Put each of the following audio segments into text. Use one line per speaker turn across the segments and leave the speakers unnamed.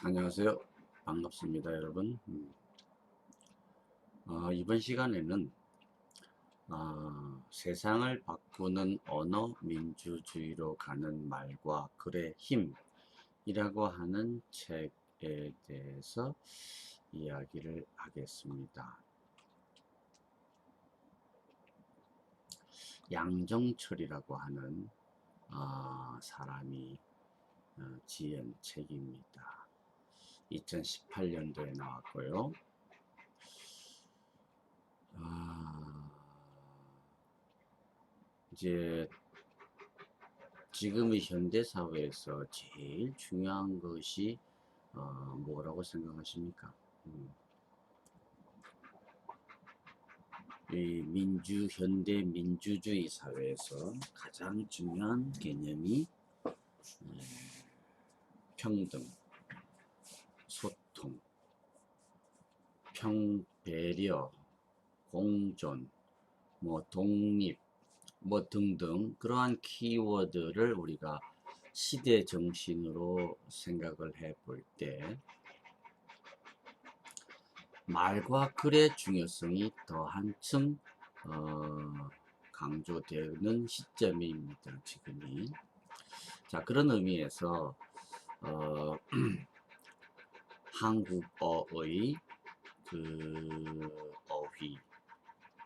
안녕하세요. 반갑습니다, 여러분. 이번 시간에는 세상을 바꾸는 언어 민주주의로 가는 말과 글의 힘이라고 하는 책에 대해서 이야기를 하겠습니다. 양정철이라고 하는 사람이 지은 책입니다. 2018년도에 나왔고요. 이제 지금의 현대 사회에서 제일 중요한 것이 뭐라고 생각하십니까? 이 현대 민주주의 사회에서 가장 중요한 개념이 평등, 소통, 배려, 공존, 독립, 등등 그러한 키워드를 우리가 시대 정신으로 생각을 해볼 때 말과 글의 중요성이 더 한층 강조되는 시점입니다. 지금이. 자, 그런 의미에서 한국어의 그 어휘,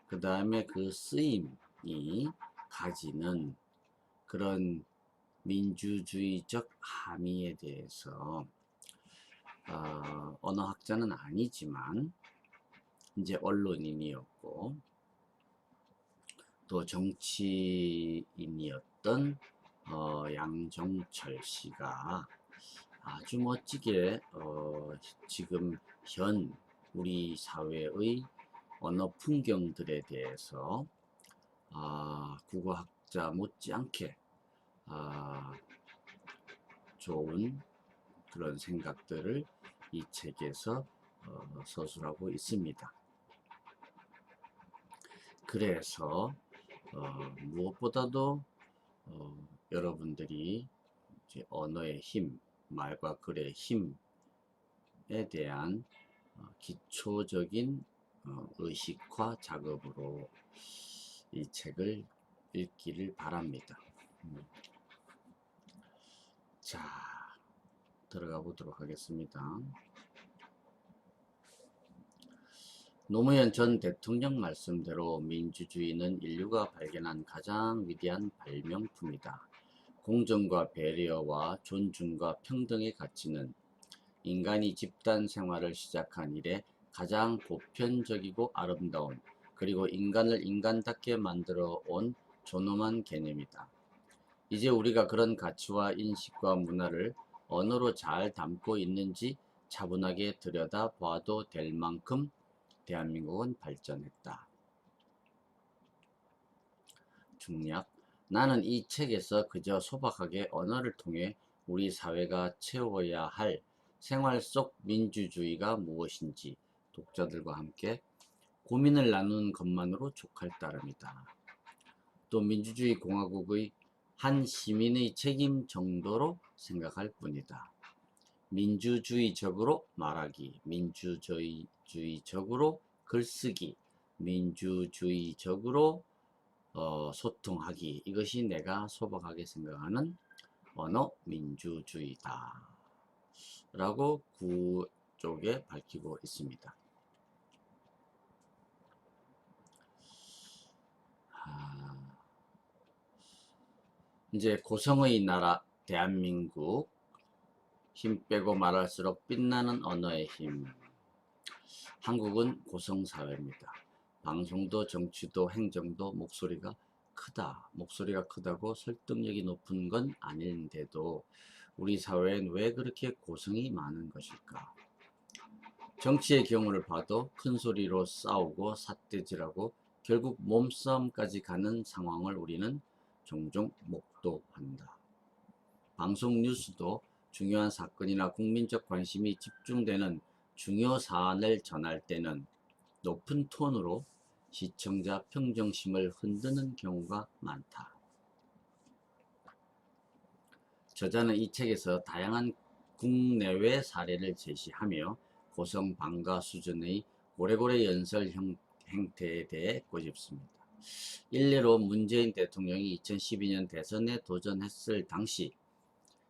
그 다음에 그 쓰임이 가지는 그런 민주주의적 함의에 대해서 언어학자는 아니지만 이제 언론인이었고 또 정치인이었던 양정철 씨가 아주 멋지게 지금 현 우리 사회의 언어 풍경들에 대해서 국어학자 못지않게 좋은 그런 생각들을 이 책에서 서술하고 있습니다. 그래서 무엇보다도 여러분들이 이제 언어의 힘, 말과 글의 힘에 대한 기초적인 의식화 작업으로 이 책을 읽기를 바랍니다. 자, 들어가 보도록 하겠습니다. 노무현 전 대통령 말씀대로 민주주의는 인류가 발견한 가장 위대한 발명품이다. 공정과 배려와 존중과 평등의 가치는 인간이 집단 생활을 시작한 이래 가장 보편적이고 아름다운 그리고 인간을 인간답게 만들어 온 존엄한 개념이다. 이제 우리가 그런 가치와 인식과 문화를 언어로 잘 담고 있는지 차분하게 들여다봐도 될 만큼 대한민국은 발전했다. 중략. 나는 이 책에서 그저 소박하게 언어를 통해 우리 사회가 채워야 할 생활 속 민주주의가 무엇인지 독자들과 함께 고민을 나누는 것만으로 족할 따름이다. 또 민주주의 공화국의 한 시민의 책임 정도로 생각할 뿐이다. 민주주의적으로 말하기, 민주주의적으로 글쓰기, 민주주의적으로 소통하기, 이것이 내가 소박하게 생각하는 언어 민주주의다 라고 구쪽에 밝히고 있습니다. 이제 고성의 나라 대한민국, 힘 빼고 말할수록 빛나는 언어의 힘. 한국은 고성사회입니다. 방송도 정치도 행정도 목소리가 크다. 목소리가 크다고 설득력이 높은 건 아닌데도 우리 사회엔 왜 그렇게 고성이 많은 것일까? 정치의 경우를 봐도 큰 소리로 싸우고 삿대질하고 결국 몸싸움까지 가는 상황을 우리는 종종 목도한다. 방송 뉴스도 중요한 사건이나 국민적 관심이 집중되는 중요 사안을 전할 때는 높은 톤으로 시청자 평정심을 흔드는 경우가 많다. 저자는 이 책에서 다양한 국내외 사례를 제시하며 고성 방가 수준의 고래고래 연설 행태에 대해 꼬집습니다. 일례로 문재인 대통령이 2012년 대선에 도전했을 당시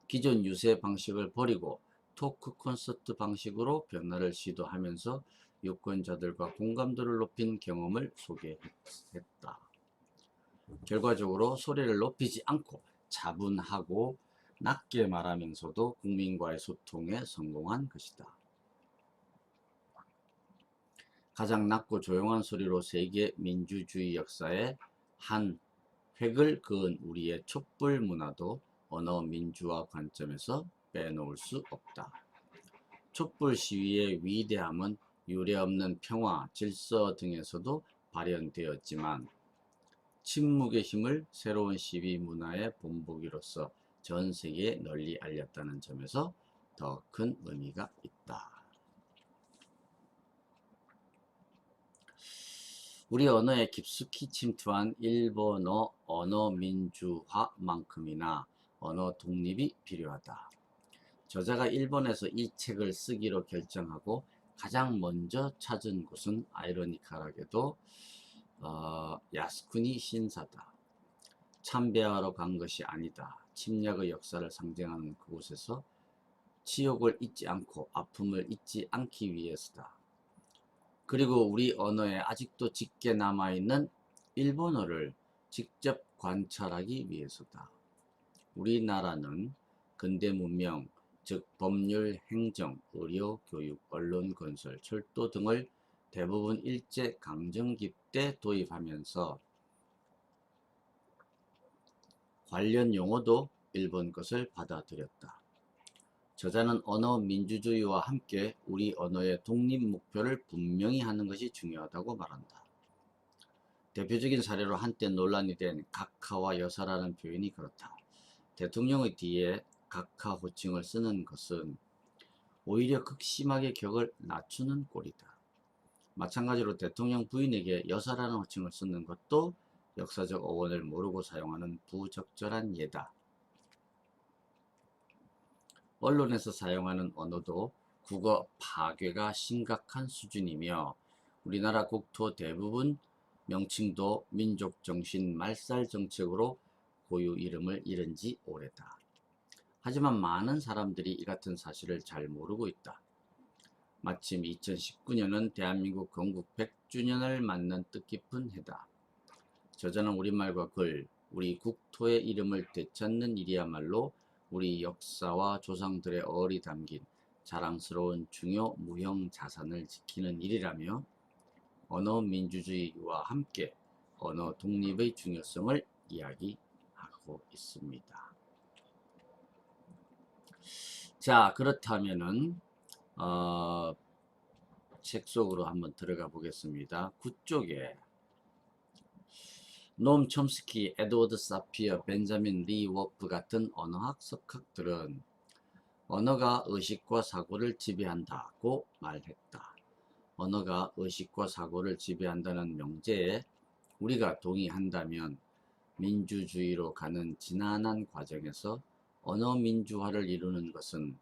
기존 유세 방식을 버리고 토크 콘서트 방식으로 변화를 시도하면서 유권자들과 공감도를 높인 경험을 소개했다. 결과적으로 소리를 높이지 않고 차분하고 낮게 말하면서도 국민과의 소통에 성공한 것이다. 가장 낮고 조용한 소리로 세계 민주주의 역사에 한 획을 그은 우리의 촛불 문화도 언어 민주화 관점에서 빼놓을 수 없다. 촛불 시위의 위대함은 유례없는 평화, 질서 등에서도 발현되었지만 침묵의 힘을 새로운 시위 문화의 본보기로서 전 세계에 널리 알렸다는 점에서 더 큰 의미가 있다. 우리 언어에 깊숙이 침투한 일본어 언어 민주화만큼이나 언어 독립이 필요하다. 저자가 일본에서 이 책을 쓰기로 결정하고 가장 먼저 찾은 곳은 아이러니컬하게도 야스쿠니 신사다. 참배하러 간 것이 아니다. 침략의 역사를 상징하는 그곳에서 치욕을 잊지 않고 아픔을 잊지 않기 위해서다. 그리고 우리 언어에 아직도 짙게 남아있는 일본어를 직접 관찰하기 위해서다. 우리나라는 근대 문명, 즉 법률, 행정, 의료, 교육, 언론, 건설, 철도 등을 대부분 일제 강점기 때 도입하면서 관련 용어도 일본 것을 받아들였다. 저자는 언어 민주주의와 함께 우리 언어의 독립 목표를 분명히 하는 것이 중요하다고 말한다. 대표적인 사례로 한때 논란이 된 각하와 여사라는 표현이 그렇다. 대통령의 뒤에 각하 호칭을 쓰는 것은 오히려 극심하게 격을 낮추는 꼴이다. 마찬가지로 대통령 부인에게 여사라는 호칭을 쓰는 것도 역사적 어원을 모르고 사용하는 부적절한 예다. 언론에서 사용하는 언어도 국어 파괴가 심각한 수준이며 우리나라 국토 대부분 명칭도 민족정신 말살 정책으로 고유 이름을 잃은 지 오래다. 하지만 많은 사람들이 이 같은 사실을 잘 모르고 있다. 마침 2019년은 대한민국 건국 100주년을 맞는 뜻깊은 해다. 저자는 우리말과 글, 우리 국토의 이름을 되찾는 일이야말로 우리 역사와 조상들의 어리 담긴 자랑스러운 중요 무형 자산을 지키는 일이라며 언어 민주주의와 함께 언어 독립의 중요성을 이야기하고 있습니다. 자, 그렇다면은 책 속으로 한번 들어가 보겠습니다. 9쪽에 노엄 촘스키, 에드워드 사피어, 벤자민 리 워프 같은 언어학 석학들은 언어가 의식과 사고를 지배한다고 말했다. 언어가 의식과 사고를 지배한다는 명제에 우리가 동의한다면 민주주의로 가는 지난한 과정에서 언어 민주화를 이루는 것은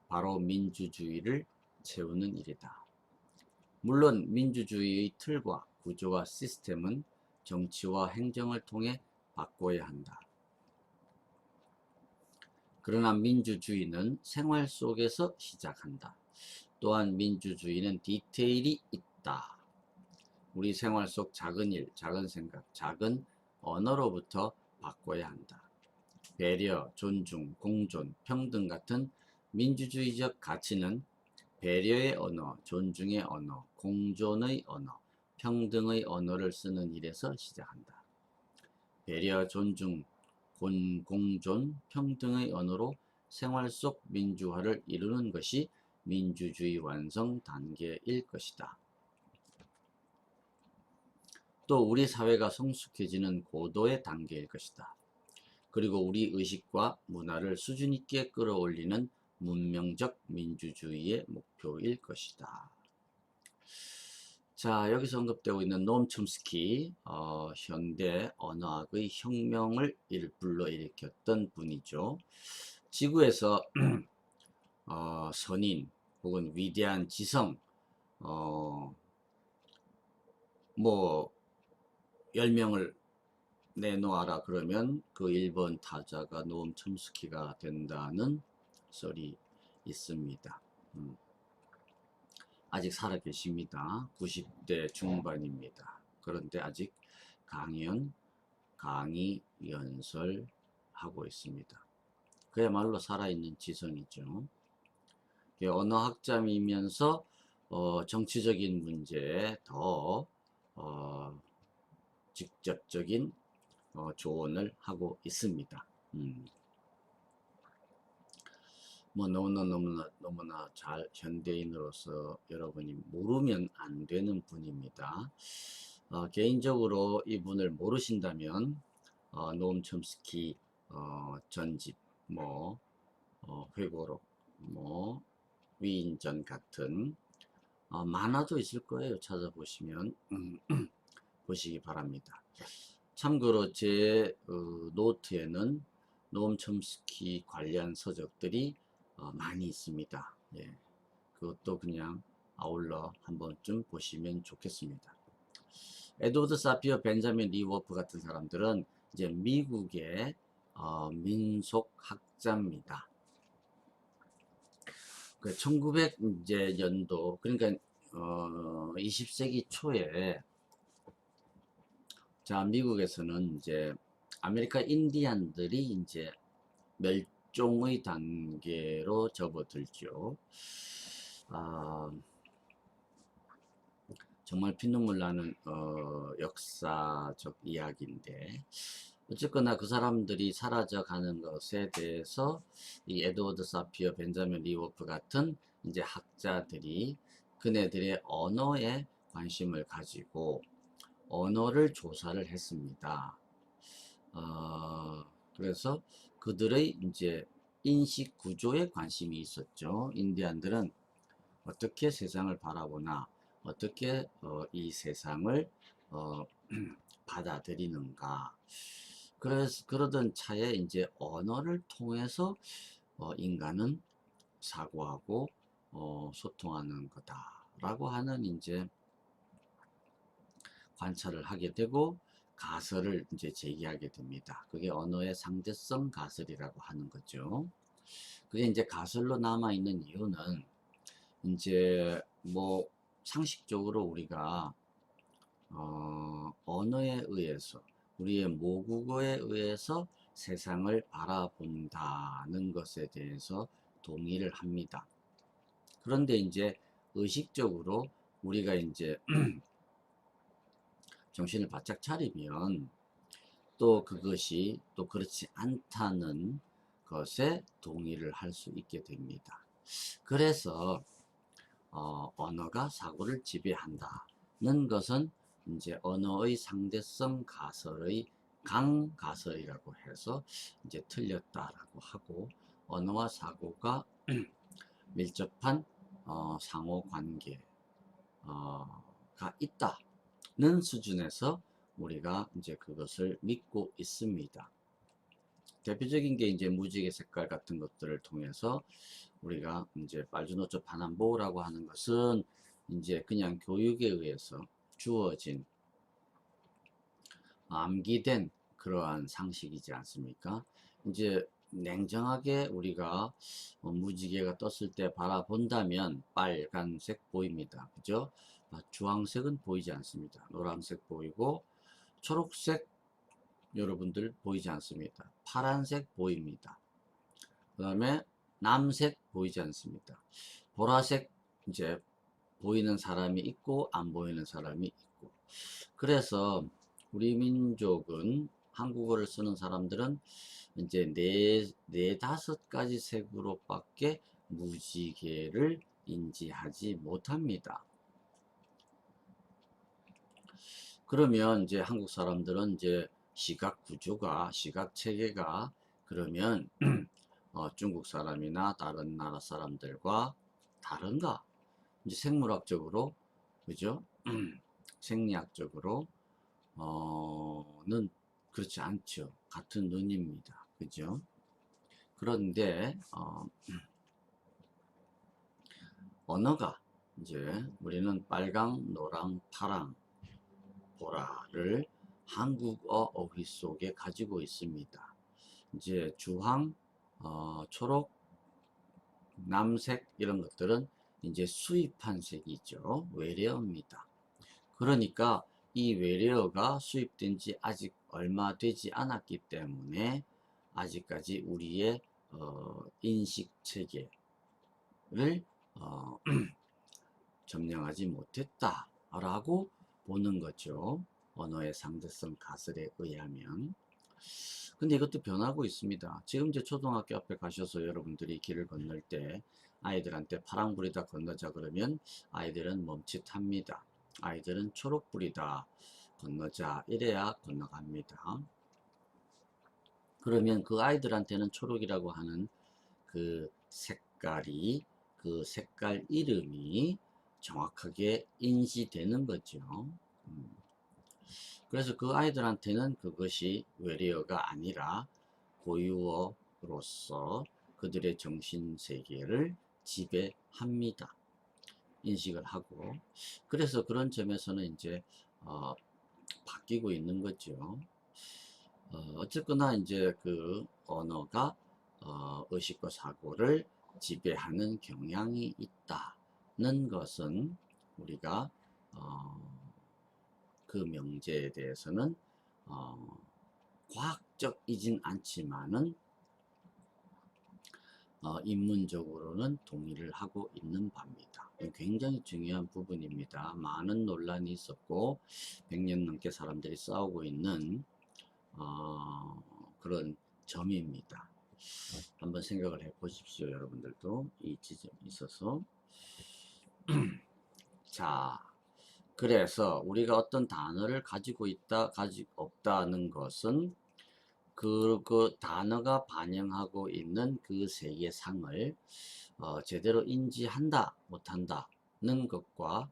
바로 민주주의를 채우는 일이다. 물론 민주주의의 틀과 구조와 시스템은 정치와 행정을 통해 바꿔야 한다. 그러나 민주주의는 생활 속에서 시작한다. 또한 민주주의는 디테일이 있다. 우리 생활 속 작은 일, 작은 생각, 작은 언어로부터 바꿔야 한다. 배려, 존중, 공존, 평등 같은 민주주의적 가치는 배려의 언어, 존중의 언어, 공존의 언어, 평등의 언어를 쓰는 일에서 시작한다. 배려, 존중, 공존, 평등의 언어로 생활 속 민주화를 이루는 것이 민주주의 완성 단계일 것이다. 또 우리 사회가 성숙해지는 고도의 단계일 것이다. 그리고 우리 의식과 문화를 수준 있게 끌어올리는 문명적 민주주의의 목표일 것이다. 자, 여기서 언급되고 있는 노엄 촘스키, 현대 언어학의 혁명을 불러일으켰던 분이죠. 지구에서 선인 혹은 위대한 지성, 어, 뭐 10명을 내놓아라 그러면 그 1번 타자가 노엄 첨스키가 된다는 썰이 있습니다. 아직 살아 계십니다. 90대 중반입니다. 그런데 아직 강의 연설하고 있습니다. 그야말로 살아있는 지성이죠. 언어학자이면서 정치적인 문제에 더 직접적인 조언을 하고 있습니다. 뭐 너무나 잘 현대인으로서 여러분이 모르면 안 되는 분입니다. 개인적으로 이분을 모르신다면 노엄 첨스키 전집, 뭐 회고록, 뭐 위인전 같은 만화도 있을 거예요. 찾아보시면 보시기 바랍니다. 참고로 제 노트에는 노엄 첨스키 관련 서적들이 많이 있습니다. 예, 그것도 그냥 아울러 한 번쯤 보시면 좋겠습니다. 에드워드 사피어, 벤자민 리 워프 같은 사람들은 이제 미국의 민속학자입니다. 그 1900년도, 그러니까 20세기 초에 자, 미국에서는 이제 아메리카 인디안들이 이제 멸종의 단계로 접어들죠. 정말 피눈물 나는 역사적 이야기인데, 어쨌거나 그 사람들이 사라져 가는 것에 대해서 이 에드워드 사피어, 벤자민 리 워프 같은 이제 학자들이 그네들의 언어에 관심을 가지고 언어를 조사를 했습니다. 그래서 그들의 이제 인식 구조에 관심이 있었죠. 인디안들은 어떻게 세상을 바라보나, 어떻게 이 세상을 받아들이는가. 그래서 그러던 차에 이제 언어를 통해서 인간은 사고하고 소통하는 거다라고 하는 이제 관찰을 하게 되고 가설을 이제 제기하게 됩니다. 그게 언어의 상대성 가설이라고 하는 거죠. 그게 이제 가설로 남아 있는 이유는 이제 뭐 상식적으로 우리가 언어에 의해서 우리의 모국어에 의해서 세상을 바라본다는 것에 대해서 동의를 합니다. 그런데 이제 의식적으로 우리가 이제 정신을 바짝 차리면 또 그것이 또 그렇지 않다는 것에 동의를 할 수 있게 됩니다. 그래서 언어가 사고를 지배한다는 것은 이제 언어의 상대성 가설의 강가설이라고 해서 이제 틀렸다라고 하고, 언어와 사고가 밀접한 상호 관계가 있다는 수준에서 우리가 이제 그것을 믿고 있습니다. 대표적인 게 이제 무지개 색깔 같은 것들을 통해서 우리가 이제 빨주노초 파남보라고 하는 것은 이제 그냥 교육에 의해서 주어진 암기된 그러한 상식이지 않습니까? 이제 냉정하게 우리가 무지개가 떴을 때 바라본다면 빨간색 보입니다. 그죠? 주황색은 보이지 않습니다. 노란색 보이고 초록색 여러분들 보이지 않습니다. 파란색 보입니다. 그 다음에 남색 보이지 않습니다. 보라색 이제 보이는 사람이 있고 안 보이는 사람이 있고, 그래서 우리 민족은 한국어를 쓰는 사람들은 이제 네 다섯 가지 색으로밖에 무지개를 인지하지 못합니다. 그러면 이제 한국 사람들은 이제 시각 구조가, 시각 체계가 그러면 중국 사람이나 다른 나라 사람들과 다른가? 이제 생물학적으로, 그죠? 생리학적으로 는 그렇지 않죠. 같은 눈입니다. 그죠? 그런데 언어가 이제 우리는 빨강, 노랑, 파랑, 보라를 한국어 어휘 속에 가지고 있습니다. 이제 주황, 초록, 남색 이런 것들은 이제 수입한 색이죠. 외래어입니다. 그러니까 이 외래어가 수입된 지 아직 얼마 되지 않았기 때문에 아직까지 우리의 인식 체계를 어, 점령하지 못했다라고 보는 거죠. 언어의 상대성 가설에 의하면. 근데 이것도 변하고 있습니다. 지금 이제 초등학교 앞에 가셔서 여러분들이 길을 건널 때 아이들한테 파랑불이다 건너자 그러면 아이들은 멈칫합니다. 아이들은 초록불이다 건너자 이래야 건너갑니다. 그러면 그 아이들한테는 초록이라고 하는 그 색깔이, 그 색깔 이름이 정확하게 인지되는 거죠. 그래서 그 아이들한테는 그것이 외래어가 아니라 고유어로서 그들의 정신세계를 지배합니다. 인식을 하고. 그래서 그런 점에서는 이제 바뀌고 있는 거죠. 어쨌거나 이제 그 언어가 의식과 사고를 지배하는 경향이 있다는 것은 우리가 그 명제에 대해서는 과학적이진 않지만은 인문적으로는 동의를 하고 있는 바입니다. 굉장히 중요한 부분입니다. 많은 논란이 있었고 100년 넘게 사람들이 싸우고 있는 그런 점입니다. 한번 생각을 해 보십시오. 여러분들도 이 지점에 있어서. 자, 그래서 우리가 어떤 단어를 가지고 있다, 가지고 없다는 것은 그 단어가 반영하고 있는 그 세계상을 제대로 인지한다, 못한다는 것과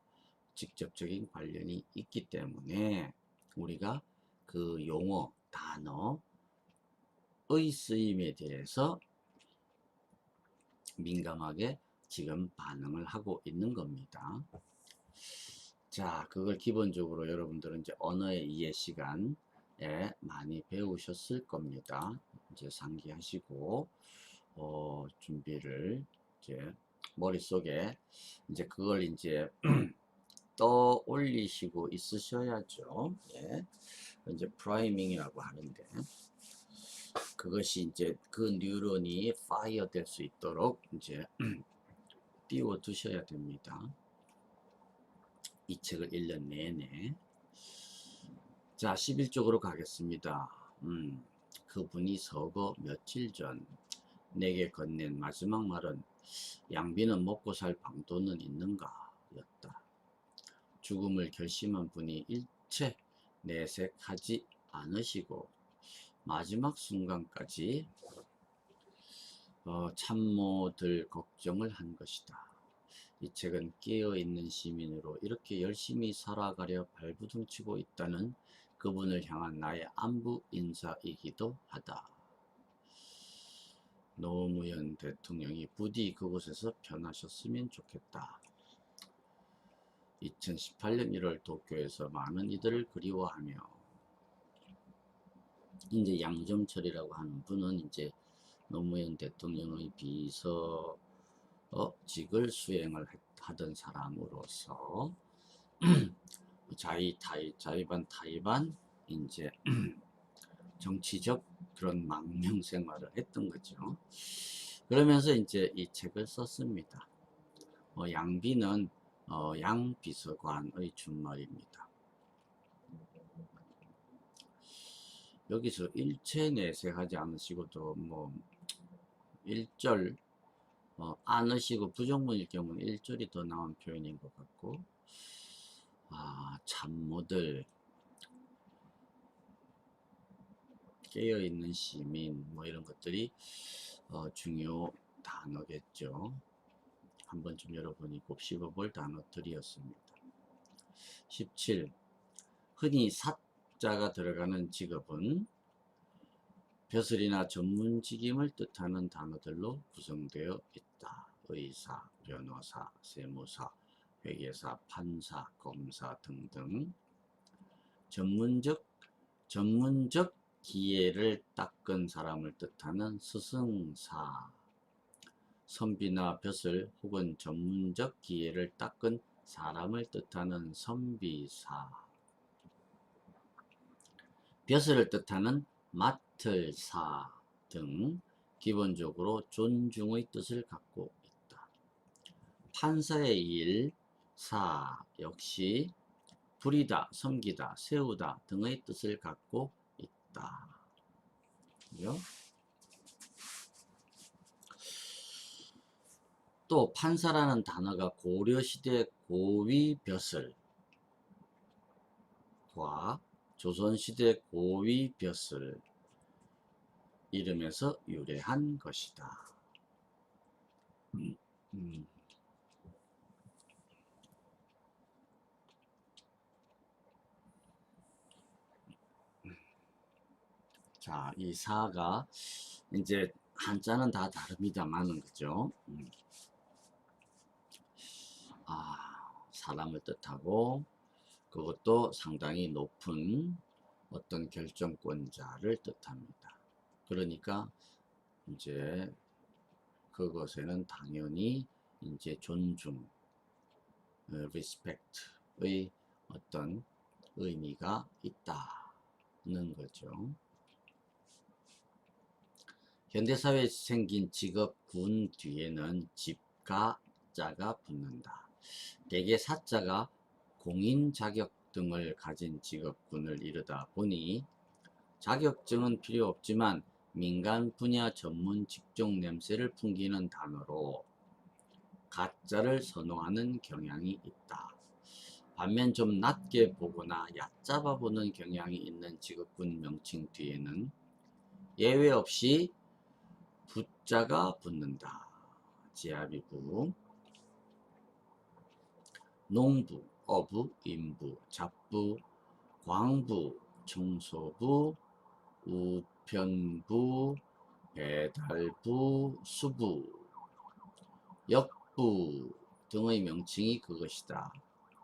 직접적인 관련이 있기 때문에 우리가 그 용어, 단어의 쓰임에 대해서 민감하게 지금 반응을 하고 있는 겁니다. 자, 그걸 기본적으로 여러분들은 이제 언어의 이해 시간에 많이 배우셨을 겁니다. 이제 상기하시고, 준비를 이제 머릿속에 이제 그걸 이제 떠올리시고 있으셔야죠. 예. 이제 프라이밍이라고 하는데, 그것이 이제 그 뉴런이 파이어 될 수 있도록 이제 띄워 두셔야 됩니다. 이 책을 1년 내내. 자, 11쪽으로 가겠습니다. 그분이 서거 며칠 전 내게 건넨 마지막 말은 양비는 먹고 살 방도는 있는가 였다. 죽음을 결심한 분이 일체 내색하지 않으시고 마지막 순간까지 참모들 걱정을 한 것이다. 이 책은 깨어있는 시민으로 이렇게 열심히 살아가려 발부둥치고 있다는 그분을 향한 나의 안부 인사이기도 하다. 노무현 대통령이 부디 그곳에서 편하셨으면 좋겠다. 2018년 1월 도쿄에서 많은 이들을 그리워하며 이제 양정철이라고 하는 분은 이제 노무현 대통령의 비서직을 수행을 하던 사람으로서 자의반 타의반 이제 정치적 그런 망명 생활을 했던 거죠. 그러면서 이제 이 책을 썼습니다. 양비는 양비서관의 준말입니다. 여기서 일체 내색하지 않으시고도 뭐 1절 않으시고 부정문일 경우는 1절이 더 나은 표현인 것 같고 참모들 깨어있는 시민 뭐 이런 것들이 중요 단어겠죠. 한번 좀 여러분이 곱씹어 볼 단어들이었습니다. 17. 흔히 사자가 들어가는 직업은 벼슬이나 전문직임을 뜻하는 단어들로 구성되어 있다. 의사, 변호사, 세무사, 회계사, 판사, 검사 등등 전문적 기회를 닦은 사람을 뜻하는 스승사, 선비나 벼슬 혹은 전문적 기회를 닦은 사람을 뜻하는 선비사, 벼슬을 뜻하는 맡을사 등 기본적으로 존중의 뜻을 갖고 있다. 판사의 일, 사 역시 부리다, 섬기다, 세우다 등의 뜻을 갖고 있다. 그죠? 또 판사라는 단어가 고려시대 고위벼슬과 조선시대 고위벼슬 이름에서 유래한 것이다. 자, 이 사가 이제 한자는 다 다릅니다만은 그죠? 사람을 뜻하고 그것도 상당히 높은 어떤 결정권자를 뜻합니다. 그러니까 이제 그것에는 당연히 이제 존중, respect의 어떤 의미가 있다는 거죠. 현대사회에 생긴 직업 군 뒤에는 집가 자가 붙는다. 대개 사자가 공인 자격 등을 가진 직업군을 이르다 보니 자격증은 필요 없지만 민간 분야 전문 직종 냄새를 풍기는 단어로 가짜를 선호하는 경향이 있다. 반면 좀 낮게 보거나 얕잡아 보는 경향이 있는 직업군 명칭 뒤에는 예외 없이 부자가 붙는다. 지아비부, 농부, 어부, 인부, 잡부, 광부, 청소부, 우편부, 배달부, 수부, 역부 등의 명칭이 그것이다.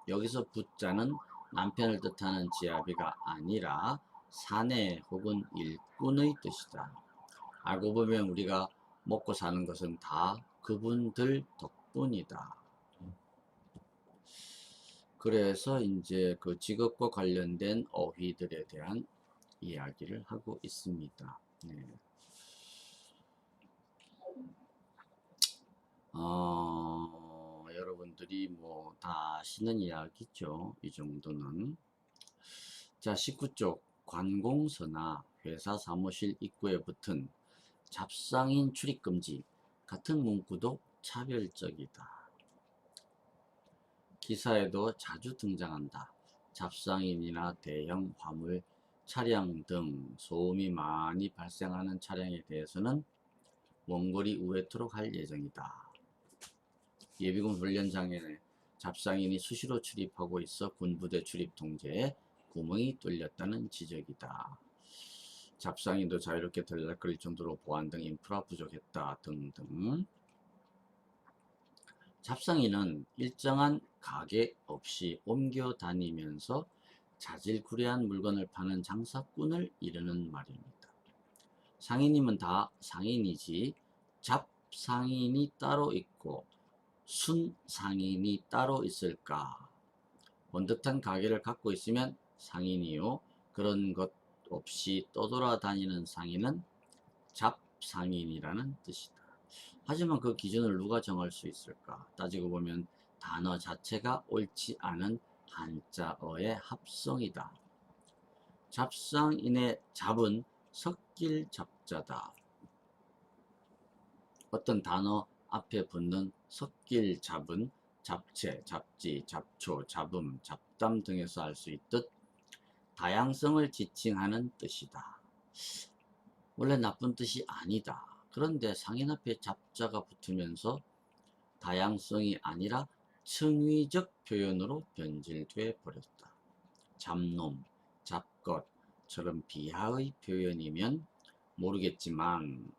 여기서 부자는 남편을 뜻하는 지아비가 아니라 사내 혹은 일꾼의 뜻이다. 알고 보면 우리가 먹고 사는 것은 다 그분들 덕분이다. 그래서 이제 그 직업과 관련된 어휘들에 대한 이야기를 하고 있습니다. 네. 여러분들이 뭐 다 아시는 이야기죠. 이 정도는. 자, 19쪽 관공서나 회사 사무실 입구에 붙은 잡상인 출입금지 같은 문구도 차별적이다. 기사에도 자주 등장한다. 잡상인이나 대형 화물 차량 등 소음이 많이 발생하는 차량에 대해서는 원거리 우회토록 할 예정이다. 예비군 훈련장에 잡상인이 수시로 출입하고 있어 군부대 출입 통제에 구멍이 뚫렸다는 지적이다. 잡상인도 자유롭게 들락거릴 정도로 보안 등 인프라 부족했다 등등. 잡상인은 일정한 가게 없이 옮겨 다니면서 자질구레한 물건을 파는 장사꾼을 이르는 말입니다. 상인이면 다 상인이지 잡상인이 따로 있고 순상인이 따로 있을까? 번듯한 가게를 갖고 있으면 상인이요. 그런 것 없이 떠돌아다니는 상인은 잡상인이라는 뜻이다. 하지만 그 기준을 누가 정할 수 있을까? 따지고 보면 단어 자체가 옳지 않은 한자어의 합성이다. 잡상인의 잡은 섞일 잡자다. 어떤 단어 앞에 붙는 섞일 잡은 잡채, 잡지, 잡초, 잡음, 잡담 등에서 알 수 있듯 다양성을 지칭하는 뜻이다. 원래 나쁜 뜻이 아니다. 그런데 상인 앞에 잡자가 붙으면서 다양성이 아니라 층위적 표현으로 변질돼 버렸다. 잡놈, 잡것처럼 비하의 표현이면 모르겠지만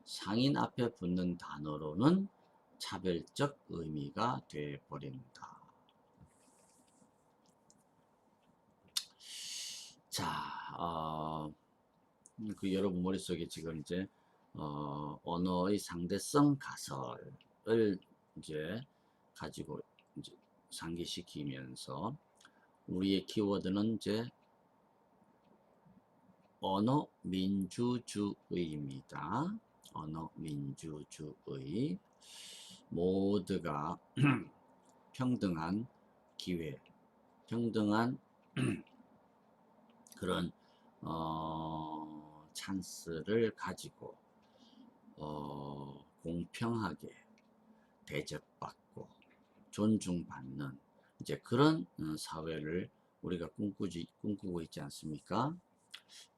상인 앞에 붙는 단어로는 차별적 의미가 돼 버린다. 자, 그 여러분 머릿속에 지금 이제 언어의 상대성 가설을 이제 가지고 이제 상기시키면서 우리의 키워드는 이제 언어 민주주의입니다. 언어 민주주의. 모두가 평등한 기회, 평등한 그런 찬스를 가지고 공평하게 대접받고 존중받는 이제 그런 사회를 우리가 꿈꾸고 있지 않습니까?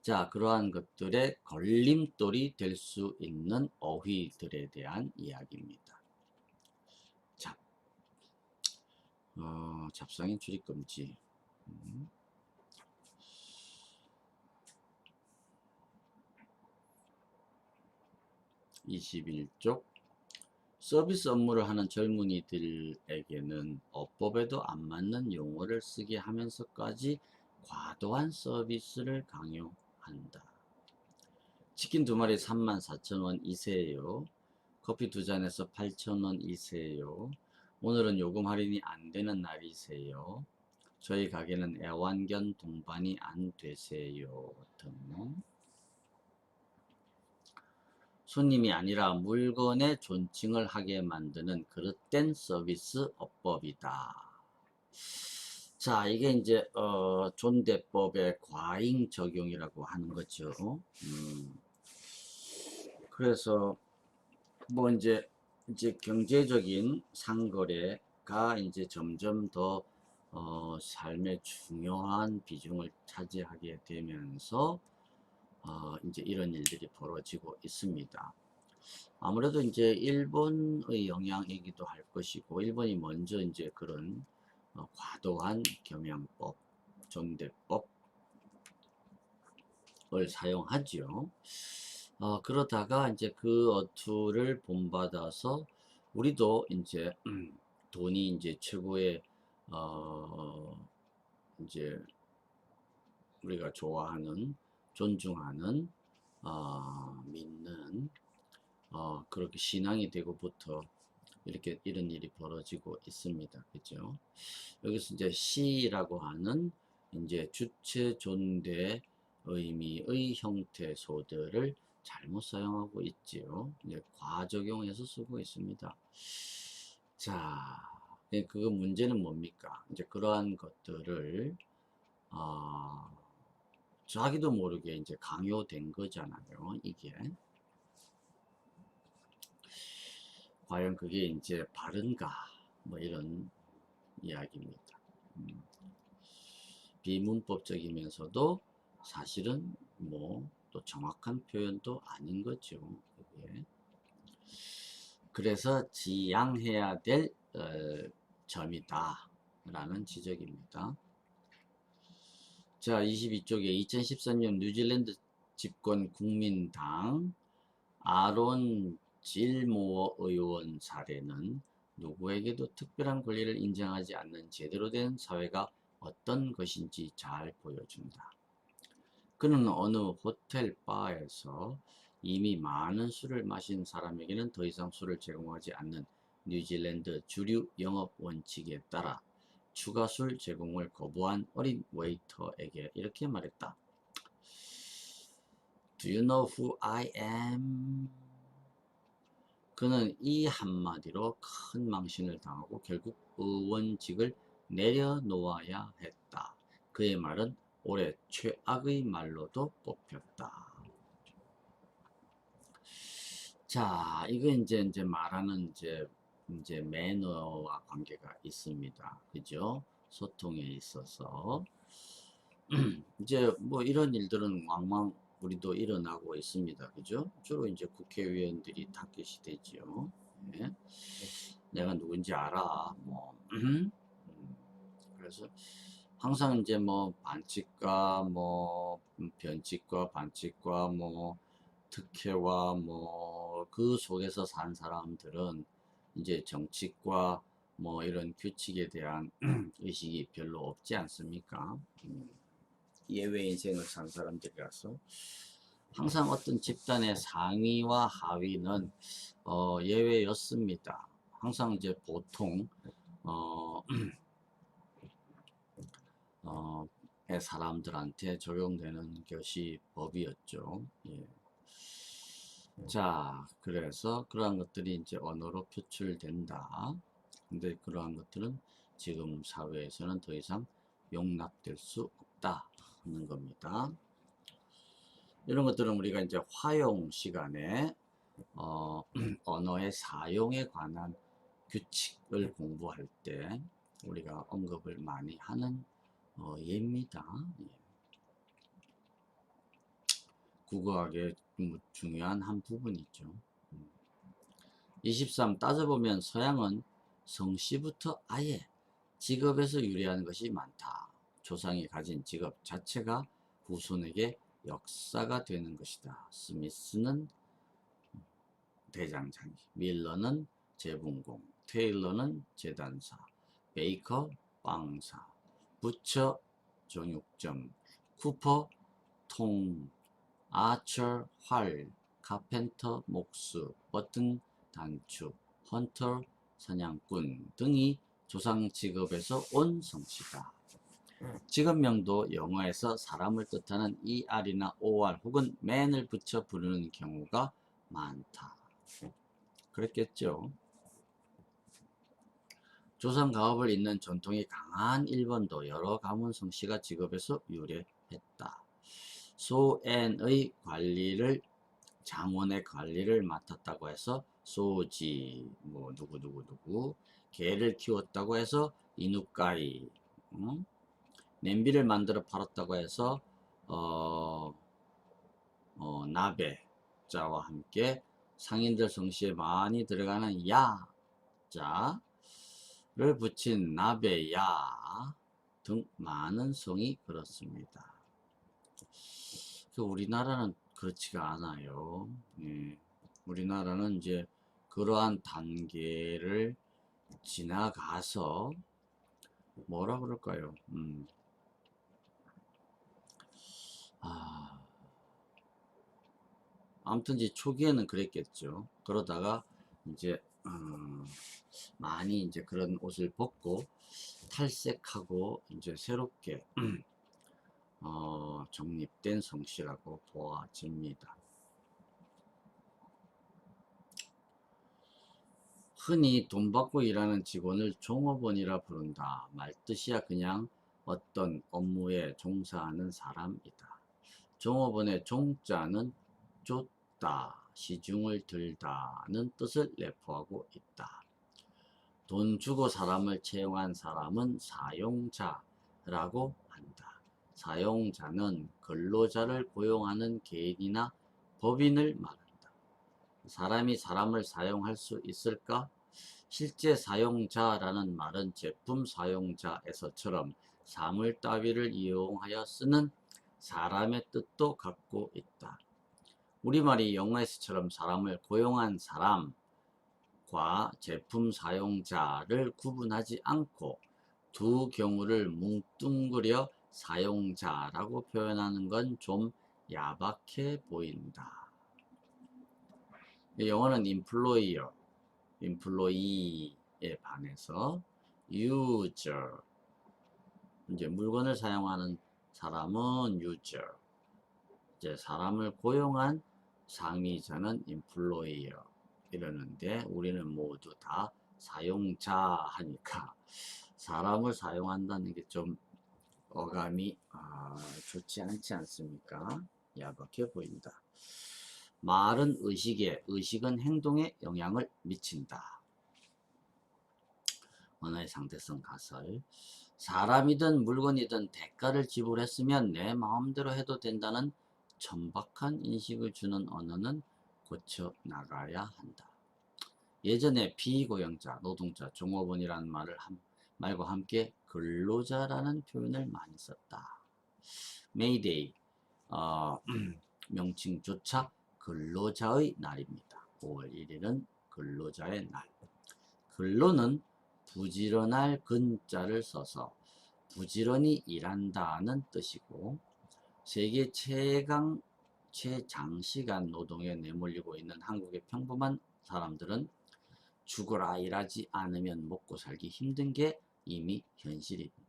자, 그러한 것들의 걸림돌이 될 수 있는 어휘들에 대한 이야기입니다. 자, 잡상인 출입 금지. 21쪽 서비스 업무를 하는 젊은이들에게는 어법에도 안 맞는 용어를 쓰게 하면서까지 과도한 서비스를 강요한다. 치킨 2마리 34,000원 이세요. 커피 2잔에서 8,000원 이세요. 오늘은 요금 할인이 안 되는 날이세요. 저희 가게는 애완견 동반이 안 되세요 등 손님이 아니라 물건의 존칭을 하게 만드는 그릇된 서비스 어법이다. 자, 이게 이제 존대법의 과잉 적용이라고 하는 거죠. 그래서 뭐 이제 경제적인 상거래가 이제 점점 더 삶의 중요한 비중을 차지하게 되면서 이제 이런 일들이 벌어지고 있습니다. 아무래도 이제 일본의 영향이기도 할 것이고, 일본이 먼저 이제 그런 과도한 겸양법, 존대법을 사용하죠. 그러다가 이제 그 어투를 본받아서 우리도 이제 돈이 이제 최고의 이제 우리가 좋아하는 존중하는 믿는 그렇게 신앙이 되고부터 이렇게 이런 일이 벌어지고 있습니다. 그죠? 여기서 이제 시라고 하는 이제 주체 존대 의미의 형태소들을 잘못 사용하고 있지요. 이제 과적용해서 쓰고 있습니다. 자, 그 문제는 뭡니까? 이제 그러한 것들을 자기도 모르게 이제 강요된 거잖아요. 이게 과연 그게 이제 바른가? 뭐 이런 이야기입니다. 비문법적이면서도 사실은 뭐 또 정확한 표현도 아닌 거죠. 그게. 그래서 지양해야 될 점이다 라는 지적입니다. 자, 22쪽에 2013년 뉴질랜드 집권 국민당 아론 질모어 의원 사례는 누구에게도 특별한 권리를 인정하지 않는 제대로 된 사회가 어떤 것인지 잘 보여준다. 그는 어느 호텔 바에서 이미 많은 술을 마신 사람에게는 더 이상 술을 제공하지 않는 뉴질랜드 주류 영업 원칙에 따라 추가 술 제공을 거부한 어린 웨이터에게 이렇게 말했다. Do you know who I am? 그는 이 한마디로 큰 망신을 당하고 결국 의원직을 내려놓아야 했다. 그의 말은 올해 최악의 말로도 뽑혔다. 자, 이거 이제 말하는 이제 매너와 관계가 있습니다. 그죠? 소통에 있어서. 이제 뭐 이런 일들은 왕왕 우리도 일어나고 있습니다. 그죠? 주로 이제 국회의원들이 타겟이 되지요. 네. 내가 누군지 알아. 뭐. 그래서 항상 이제 뭐 반칙과 뭐 변칙과 반칙과 뭐 특혜와 뭐 그 속에서 산 사람들은 이제 정치과 뭐 이런 규칙에 대한 의식이 별로 없지 않습니까? 예외 인생을 산 사람들이라서 항상 어떤 집단의 상위와 하위는 예외였습니다. 항상 이제 보통 어, 사람들한테 적용되는 것이 법이었죠. 예. 자, 그래서 그러한 것들이 이제 언어로 표출된다. 근데 그러한 것들은 지금 사회에서는 더 이상 용납될 수 없다 하는 겁니다. 이런 것들은 우리가 이제 화용 시간에 언어의 사용에 관한 규칙을 공부할 때 우리가 언급을 많이 하는 예입니다. 예. 국어학의 중요한 한 부분이죠. 23. 따져보면 서양은 성씨부터 아예 직업에서 유래하는 것이 많다. 조상이 가진 직업 자체가 후손에게 역사가 되는 것이다. 스미스는 대장장이, 밀러는 재분공, 테일러는 재단사, 베이커 빵사, 부처 정육점, 쿠퍼 통, 아처 활, 카펜터 목수, 버튼 단축, 헌터 사냥꾼 등이 조상 직업에서 온 성씨다. 직업명도 영어에서 사람을 뜻하는 ER이나 OR 혹은 man을 붙여 부르는 경우가 많다. 그랬겠죠. 조상 가업을 잇는 전통이 강한 일본도 여러 가문 성씨가 직업에서 유래했다. 소엔의 관리를 장원의 관리를 맡았다고 해서 소지 뭐 누구 개를 키웠다고 해서 이누까이 냄비를 만들어 팔았다고 해서 나베 자와 함께 상인들 성씨에 많이 들어가는 야자를 붙인 나베야 등 많은 성이 그렇습니다. 우리나라는 그렇지가 않아요. 예. 우리나라는 이제 그러한 단계를 지나가서 뭐라 그럴까요? 아무튼 이제 초기에는 그랬겠죠. 그러다가 이제 많이 이제 그런 옷을 벗고 탈색하고 이제 새롭게 정립된 성씨라고 보아집니다. 흔히 돈 받고 일하는 직원을 종업원이라 부른다. 말뜻이야 그냥 어떤 업무에 종사하는 사람이다. 종업원의 종자는 쫓다, 시중을 들다는 뜻을 내포하고 있다. 돈 주고 사람을 채용한 사람은 사용자라고 한다. 사용자는 근로자를 고용하는 개인이나 법인을 말한다. 사람이 사람을 사용할 수 있을까? 실제 사용자라는 말은 제품 사용자에서처럼 사물 따위를 이용하여 쓰는 사람의 뜻도 갖고 있다. 우리말이 영어에서처럼 사람을 고용한 사람과 제품 사용자를 구분하지 않고 두 경우를 뭉뚱그려 사용자라고 표현하는 건 좀 야박해 보인다. 영어는 employer, employee에 반해서 user, 이제 물건을 사용하는 사람은 user, 이제 사람을 고용한 상위자는 employer 이러는데 우리는 모두 다 사용자 하니까 사람을 사용한다는 게 좀 어감이 좋지 않지 않습니까? 야박해 보인다. 말은 의식에, 의식은 행동에 영향을 미친다. 언어의 상대성 가설. 사람이든 물건이든 대가를 지불했으면 내 마음대로 해도 된다는 천박한 인식을 주는 언어는 고쳐 나가야 한다. 예전에 비고용자, 노동자, 종업원이라는 말과 함께 근로자라는 표현을 많이 썼다. 메이데이, 명칭조차 근로자의 날입니다. 5월 1일은 근로자의 날. 근로는 부지런할 근자를 써서 부지런히 일한다는 뜻이고, 세계 최장시간 노동에 내몰리고 있는 한국의 평범한 사람들은 죽어라 일하지 않으면 먹고 살기 힘든 게 이미 현실입니다.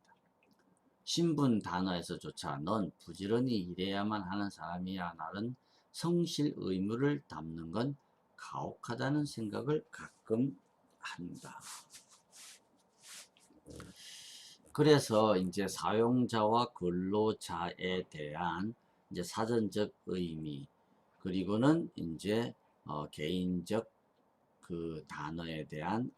신분 단어에서조차 넌 부지런히 일해야만 하는 사람이야 라는 성실 의무를 담는 건 가혹하다는 생각을 가끔 한다. 그래서 이제 사용자와 근로자에 대한 이제 사전적 의미, 그리고는 이제 개인적 그 단어에 대한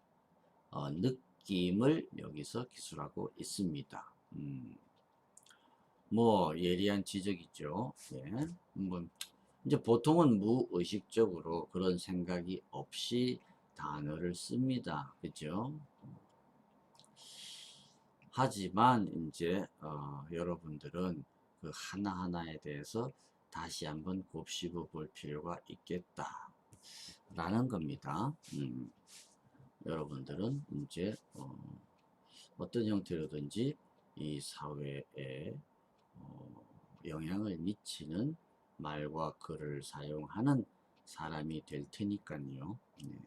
느낌을 여기서 기술하고 있습니다. 뭐 예리한 지적이죠. 예. 뭐 이제 보통은 무의식적으로 그런 생각이 없이 단어를 씁니다. 그죠? 하지만 이제 여러분들은 그 하나하나에 대해서 다시 한번 곱씹어 볼 필요가 있겠다 라는 겁니다. 여러분들은 이제 어떤 형태로든지 이 사회에 영향을 미치는 말과 글을 사용하는 사람이 될 테니까요. 네.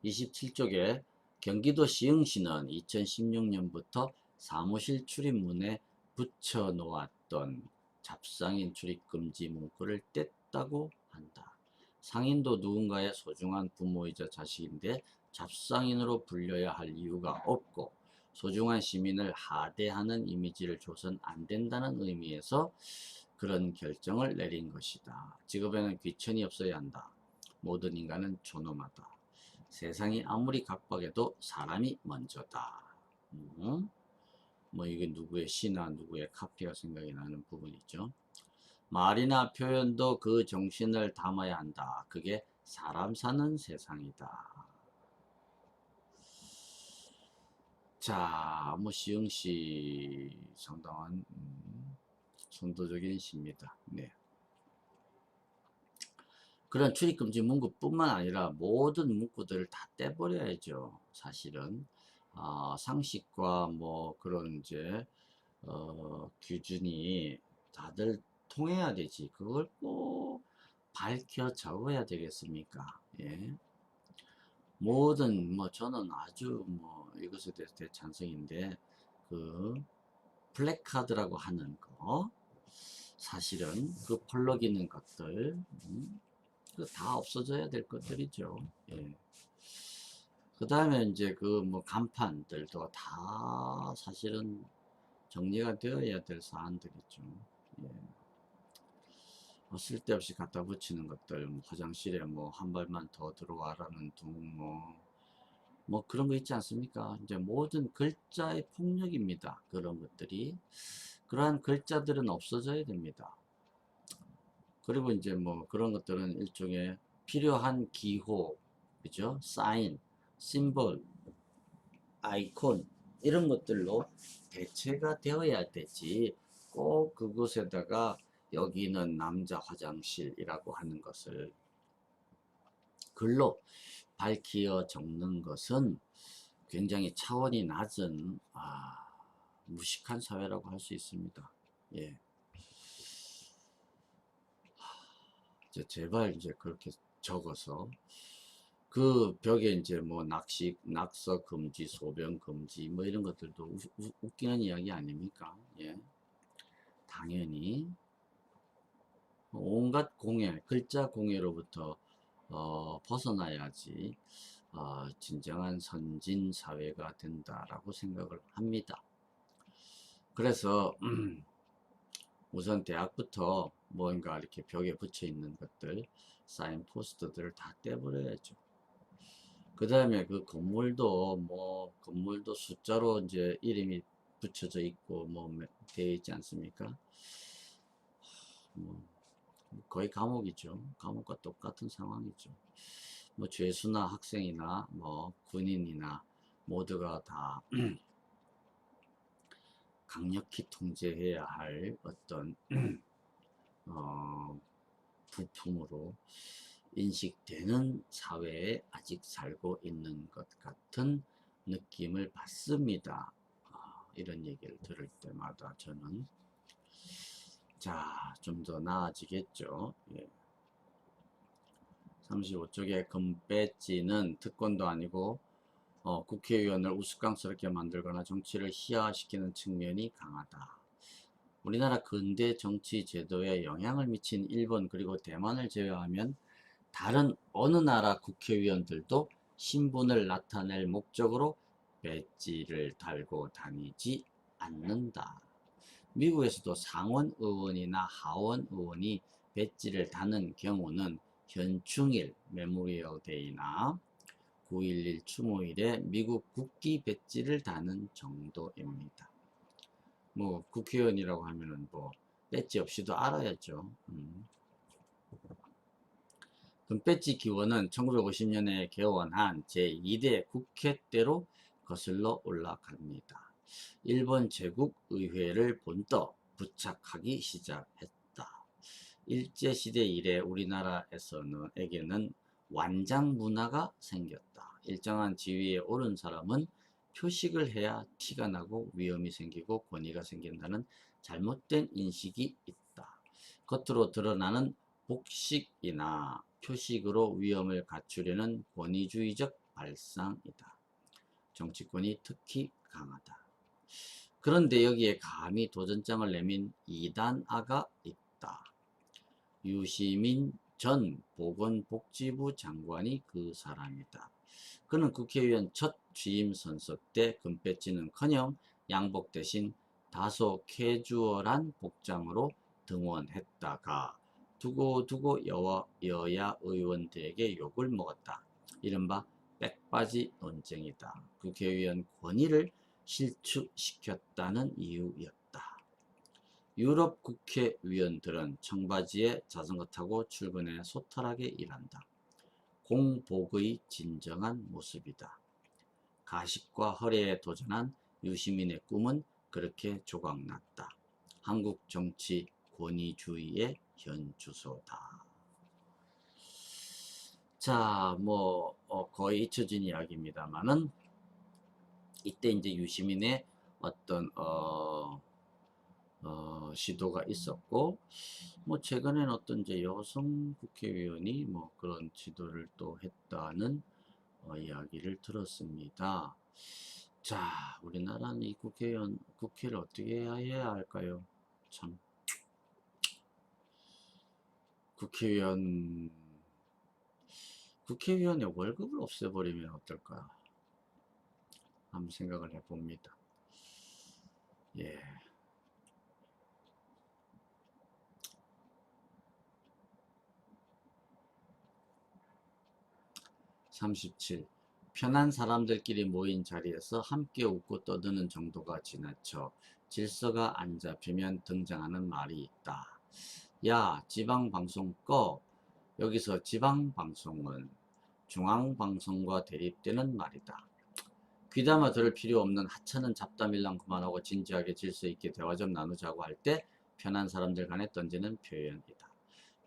27쪽에 경기도 시흥시는 2016년부터 사무실 출입문에 붙여 놓았던 잡상인 출입금지 문구를 뗐다고 한다. 상인도 누군가의 소중한 부모이자 자식인데 잡상인으로 불려야 할 이유가 없고 소중한 시민을 하대하는 이미지를 줘선 안 된다는 의미에서 그런 결정을 내린 것이다. 직업에는 귀천이 없어야 한다. 모든 인간은 존엄하다. 세상이 아무리 각박해도 사람이 먼저다. 뭐 이게 누구의 시나 누구의 카피가 생각이 나는 부분이죠. 말이나 표현도 그 정신을 담아야 한다. 그게 사람 사는 세상이다. 자, 뭐 시흥시 상당한 선도적인 시입니다. 네. 그런 출입금지 문구뿐만 아니라 모든 문구들을 다 떼버려야죠. 사실은 상식과 뭐 그런 이제 기준이 다들 통해야 되지. 그걸 꼭 밝혀 적어야 되겠습니까? 예. 모든 뭐 저는 아주 뭐 이것에 대해서 대찬성인데 그 플래카드라고 하는 거 사실은 그 펄럭이는 것들 다 없어져야 될 것들이죠. 예. 그 다음에 이제 그 뭐 간판들도 다 사실은 정리가 되어야 될 사안들이죠. 예. 뭐 쓸데없이 갖다 붙이는 것들, 뭐 화장실에 뭐 한 발만 더 들어와라는 둥, 뭐 그런 거 있지 않습니까? 이제 모든 글자의 폭력입니다. 그런 것들이. 그러한 글자들은 없어져야 됩니다. 그리고 이제 뭐 그런 것들은 일종의 필요한 기호, 그죠? 사인, 심볼, 아이콘 이런 것들로 대체가 되어야 되지. 꼭 그곳에다가 여기는 남자 화장실이라고 하는 것을 글로 밝히어 적는 것은 굉장히 차원이 낮은 무식한 사회라고 할 수 있습니다. 예. 제발 이제 그렇게 적어서 그 벽에 이제 뭐 낙서 금지, 소변 금지 뭐 이런 것들도 웃기는 이야기 아닙니까? 예. 당연히 온갖 공해, 글자 공해로부터 벗어나야지 진정한 선진 사회가 된다라고 생각을 합니다. 그래서 우선 대학부터 뭔가 이렇게 벽에 붙여 있는 것들, 사인 포스터들을 다 떼버려야죠. 그 다음에 그 건물도 숫자로 이제 이름이 붙여져 있고 뭐 되어 있지 않습니까? 뭐 거의 감옥이죠. 감옥과 똑같은 상황이죠. 뭐 죄수나 학생이나 뭐 군인이나 모두가 다 강력히 통제해야 할 어떤 부품으로 인식되는 사회에 아직 살고 있는 것 같은 느낌을 받습니다. 이런 얘기를 들을 때마다 저는 자, 좀 더 나아지겠죠. 예. 35쪽에 금배지는 특권도 아니고 국회의원을 우스꽝스럽게 만들거나 정치를 희화시키는 측면이 강하다. 우리나라 근대 정치 제도에 영향을 미친 일본 그리고 대만을 제외하면 다른 어느 나라 국회의원들도 신분을 나타낼 목적으로 배지를 달고 다니지 않는다. 미국에서도 상원 의원이나 하원 의원이 배지를 다는 경우는 현충일, 메모리얼 데이나 9.11 추모일에 미국 국기 배지를 다는 정도입니다. 뭐 국회의원이라고 하면은 뭐 배지 없이도 알아야죠. 금배지 기원은 1950년에 개원한 제2대 국회 때로 거슬러 올라갑니다. 일본 제국의회를 본떠 부착하기 시작했다. 일제시대 이래 우리나라에게는 완장 문화가 생겼다. 일정한 지위에 오른 사람은 표식을 해야 티가 나고 위험이 생기고 권위가 생긴다는 잘못된 인식이 있다. 겉으로 드러나는 복식이나 표식으로 위험을 갖추려는 권위주의적 발상이다. 정치권이 특히 강하다. 그런데 여기에 감히 도전장을 내민 이단아가 있다. 유시민 전 보건복지부 장관이 그 사람이다. 그는 국회의원 첫 취임 선서 때 금배지는커녕 양복 대신 다소 캐주얼한 복장으로 등원했다가 두고두고 여야 의원들에게 욕을 먹었다. 이른바 백바지 논쟁이다. 국회의원 권위를 실추시켰다는 이유였다. 유럽 국회의원들은 청바지에 자전거 타고 출근해 소탈하게 일한다. 공복의 진정한 모습이다. 가식과 허례에 도전한 유시민의 꿈은 그렇게 조각났다. 한국 정치 권위주의의 현주소다. 자, 뭐 거의 잊혀진 이야기입니다만은 이때 이제 유시민의 어떤 시도가 있었고, 뭐 최근엔 어떤 이제 여성 국회의원이 뭐 그런 지도를 또 했다는 이야기를 들었습니다. 자, 우리나라는 이 국회를 어떻게 해야 할까요? 참, 국회의원의 월급을 없애버리면 어떨까? 한번 생각을 해봅니다. 예. (37) 편한 사람들끼리 모인 자리에서 함께 웃고 떠드는 정도가 지나쳐 질서가 안 잡히면 등장하는 말이 있다. 야, 지방방송 꺼. 여기서 지방방송은 중앙방송과 대립되는 말이다. 귀담아 들을 필요 없는 하찮은 잡담일랑 그만하고 진지하게 질서 있게 대화 좀 나누자고 할 때 편한 사람들 간에 던지는 표현이다.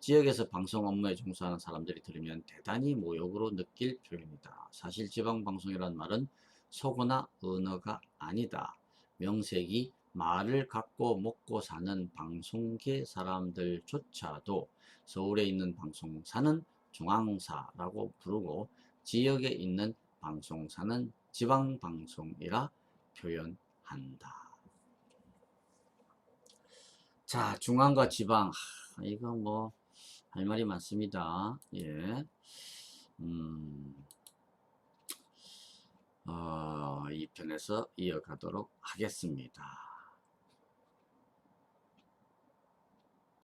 지역에서 방송 업무에 종사하는 사람들이 들으면 대단히 모욕으로 느낄 표현이다. 사실 지방방송이란 말은 속어나 언어가 아니다. 명색이 말을 갖고 먹고 사는 방송계 사람들조차도 서울에 있는 방송사는 중앙사라고 부르고 지역에 있는 방송사는 지방방송이라 표현한다. 자, 중앙과 지방. 이거 뭐 할 말이 많습니다. 예. 이 편에서 이어가도록 하겠습니다.